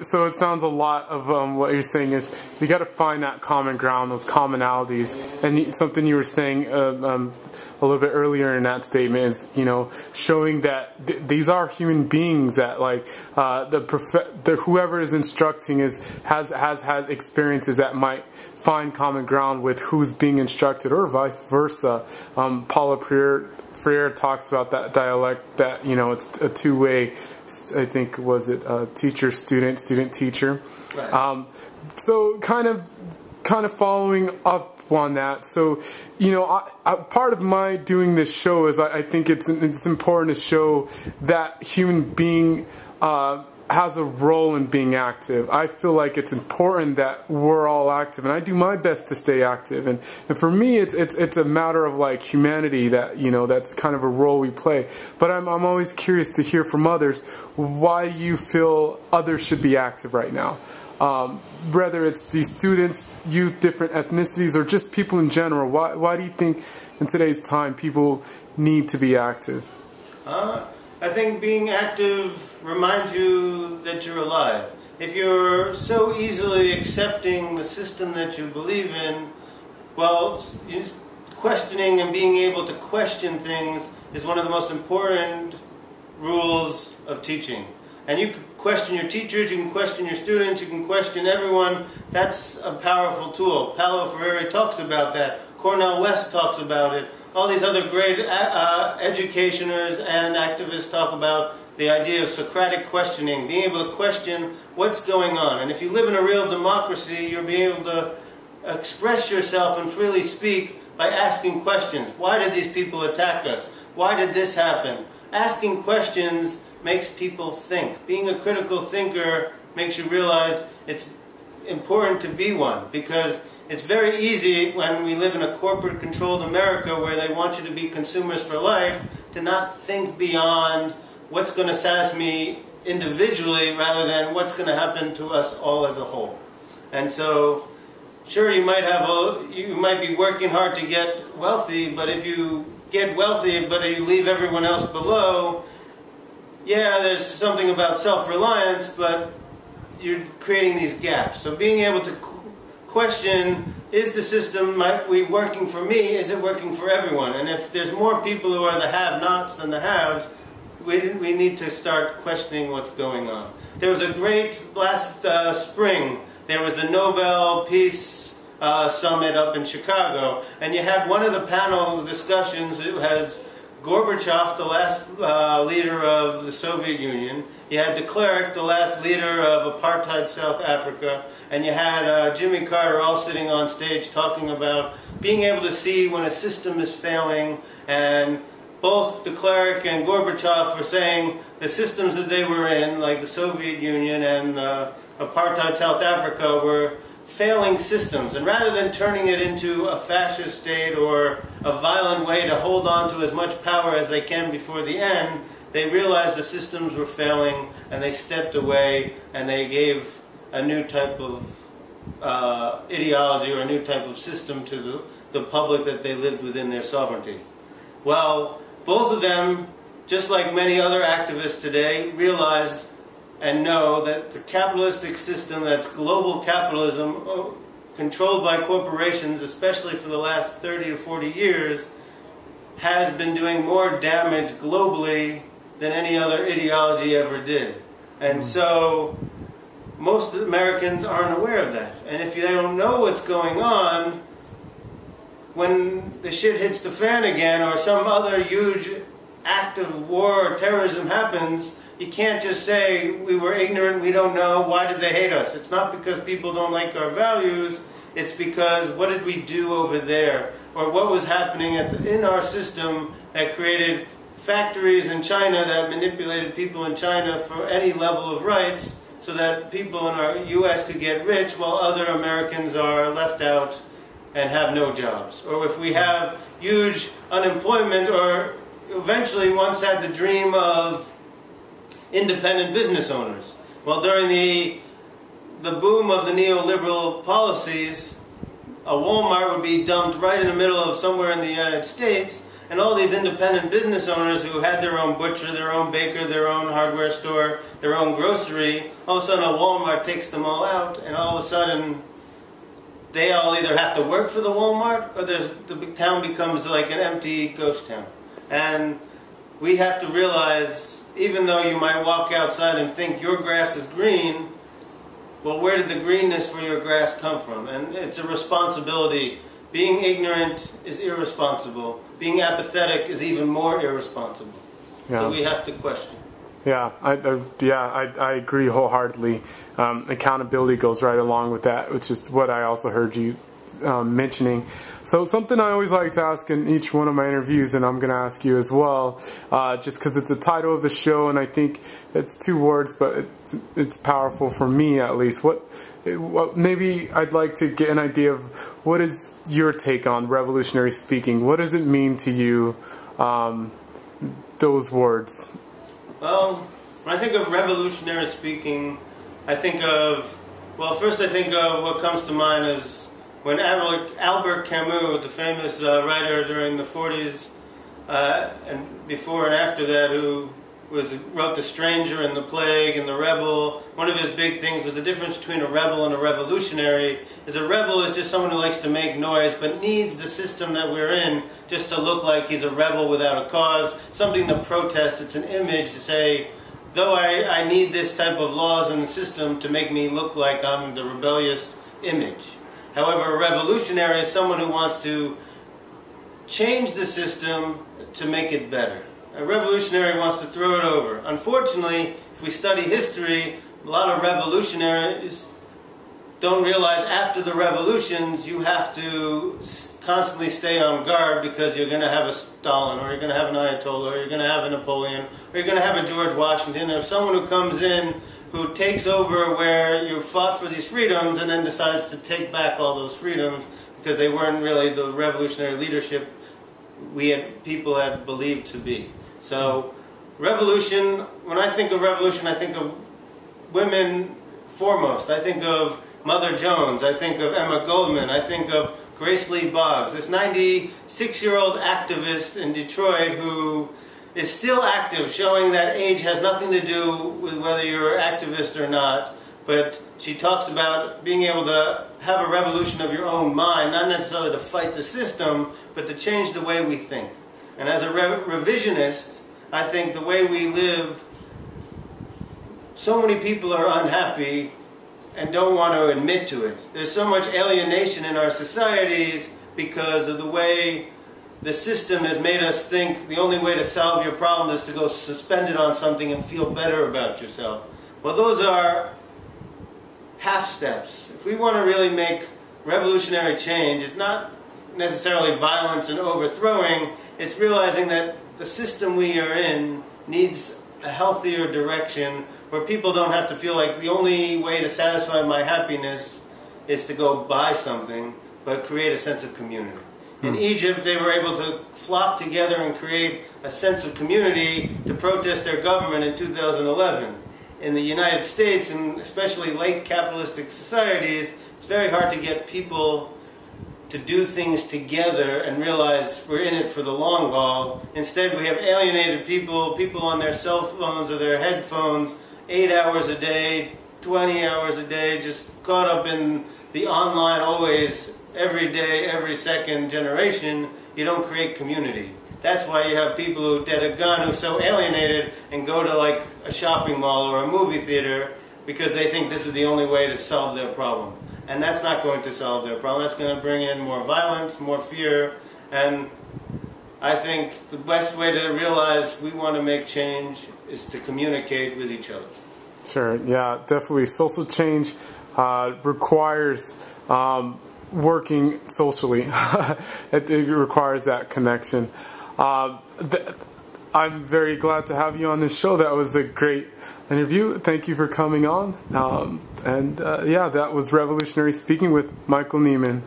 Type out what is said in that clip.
so it sounds a lot of what you're saying is you got to find that common ground, those commonalities, and something you were saying a little bit earlier in that statement is, you know, showing that these are human beings, that like whoever is instructing has had experiences that might find common ground with who's being instructed, or vice versa. Paula Freire talks about that dialect, that, you know, it's a two-way. I think, was it teacher-student, student-teacher? Right. So kind of following up on that. So, you know, part of my doing this show is I think it's important to show that human being has a role in being active. I feel like it's important that we're all active, and I do my best to stay active. And for me, it's a matter of like humanity, that, you know, that's kind of a role we play. But I'm always curious to hear from others why you feel others should be active right now. Whether it's these students, youth, different ethnicities, or just people in general. Why do you think in today's time people need to be active? I think being active reminds you that you're alive. If you're so easily accepting the system that you believe in, well, questioning and being able to question things is one of the most important rules of teaching. And you can question your teachers, you can question your students, you can question everyone. That's a powerful tool. Paulo Freire talks about that. Cornel West talks about it. All these other great educationers and activists talk about the idea of Socratic questioning, being able to question what's going on. And if you live in a real democracy, you'll be able to express yourself and freely speak by asking questions. Why did these people attack us? Why did this happen? Asking questions makes people think. Being a critical thinker makes you realize it's important to be one, because it's very easy when we live in a corporate-controlled America where they want you to be consumers for life to not think beyond what's going to satisfy me individually rather than what's going to happen to us all as a whole. And so, sure, you might be working hard to get wealthy, but if you get wealthy but you leave everyone else below, yeah, there's something about self-reliance, but you're creating these gaps. So being able to question, is the system working for me? Is it working for everyone? And if there's more people who are the have-nots than the haves, we need to start questioning what's going on. There was a great, last spring, there was the Nobel Peace Summit up in Chicago, and you had one of the panel discussions. It has Gorbachev, the last leader of the Soviet Union. You had de Klerk, the last leader of apartheid South Africa. And you had Jimmy Carter all sitting on stage talking about being able to see when a system is failing. And both de Klerk and Gorbachev were saying the systems that they were in, like the Soviet Union and apartheid South Africa, were failing systems. And rather than turning it into a fascist state or a violent way to hold on to as much power as they can before the end, they realized the systems were failing, and they stepped away, and they gave a new type of ideology or a new type of system to the public that they lived within their sovereignty. Well, both of them, just like many other activists today, realized and know that the capitalistic system, that's global capitalism, controlled by corporations, especially for the last 30 to 40 years, has been doing more damage globally than any other ideology ever did. And so most Americans aren't aware of that. And if they don't know what's going on, when the shit hits the fan again, or some other huge act of war or terrorism happens, you can't just say, we were ignorant, we don't know, why did they hate us? It's not because people don't like our values, it's because what did we do over there? Or what was happening in our system that created factories in China that manipulated people in China for any level of rights, so that people in our U.S. could get rich while other Americans are left out and have no jobs. Or if we have huge unemployment, or eventually once had the dream of independent business owners. Well, during the boom of the neoliberal policies, a Walmart would be dumped right in the middle of somewhere in the United States, And all these independent business owners who had their own butcher, their own baker, their own hardware store, their own grocery, all of a sudden a Walmart takes them all out, and all of a sudden they all either have to work for the Walmart, or the town becomes like an empty ghost town. And we have to realize, even though you might walk outside and think your grass is green, well, where did the greenness for your grass come from? And it's a responsibility. Being ignorant is irresponsible. Being apathetic is even more irresponsible. Yeah. So we have to question. Yeah, I agree wholeheartedly. Accountability goes right along with that, which is what I also heard you mentioning. So something I always like to ask in each one of my interviews, and I'm going to ask you as well, just because it's the title of the show, and I think it's 2 words, but it's powerful for me at least. What maybe I'd like to get an idea of what is your take on revolutionary speaking? What does it mean to you, those words? Well, when I think of revolutionary speaking, I think of, well, first I think of what comes to mind is when Albert Camus, the famous writer during the 40s, and before and after that, who wrote The Stranger and The Plague and The Rebel, one of his big things was the difference between a rebel and a revolutionary. Is a rebel is just someone who likes to make noise, but needs the system that we're in just to look like he's a rebel without a cause, something to protest. It's an image to say, though I need this type of laws in the system to make me look like I'm the rebellious image. However, a revolutionary is someone who wants to change the system to make it better. A revolutionary wants to throw it over. Unfortunately, if we study history, a lot of revolutionaries don't realize after the revolutions you have to constantly stay on guard because you're going to have a Stalin, or you're going to have an Ayatollah, or you're going to have a Napoleon, or you're going to have a George Washington, or someone who comes in who takes over where you fought for these freedoms and then decides to take back all those freedoms because they weren't really the revolutionary leadership people had believed to be. So revolution, when I think of revolution, I think of women foremost. I think of Mother Jones, I think of Emma Goldman, I think of Grace Lee Boggs, this 96-year-old activist in Detroit who is still active, showing that age has nothing to do with whether you're an activist or not. But she talks about being able to have a revolution of your own mind, not necessarily to fight the system, but to change the way we think. And as a revisionist, I think the way we live, so many people are unhappy and don't want to admit to it. There's so much alienation in our societies because of the way the system has made us think the only way to solve your problem is to go suspend it on something and feel better about yourself. Well, those are half steps. If we want to really make revolutionary change, it's not necessarily violence and overthrowing, it's realizing that the system we are in needs a healthier direction where people don't have to feel like the only way to satisfy my happiness is to go buy something, but create a sense of community. In Egypt, they were able to flock together and create a sense of community to protest their government in 2011. In the United States, and especially late capitalistic societies, it's very hard to get people to do things together and realize we're in it for the long haul. Instead, we have alienated people, people on their cell phones or their headphones, 8 hours a day, 20 hours a day, just caught up in the online always, every day, every second generation. You don't create community. That's why you have people who get a gun, who's so alienated, and go to like a shopping mall or a movie theater because they think this is the only way to solve their problem. And that's not going to solve their problem. That's going to bring in more violence, more fear, and I think the best way to realize we want to make change is to communicate with each other. Sure, yeah, definitely. Social change requires working socially. It requires that connection. I'm very glad to have you on this show. That was a great interview. Thank you for coming on. Yeah, that was Revolutionary Speaking with Michael Neiman.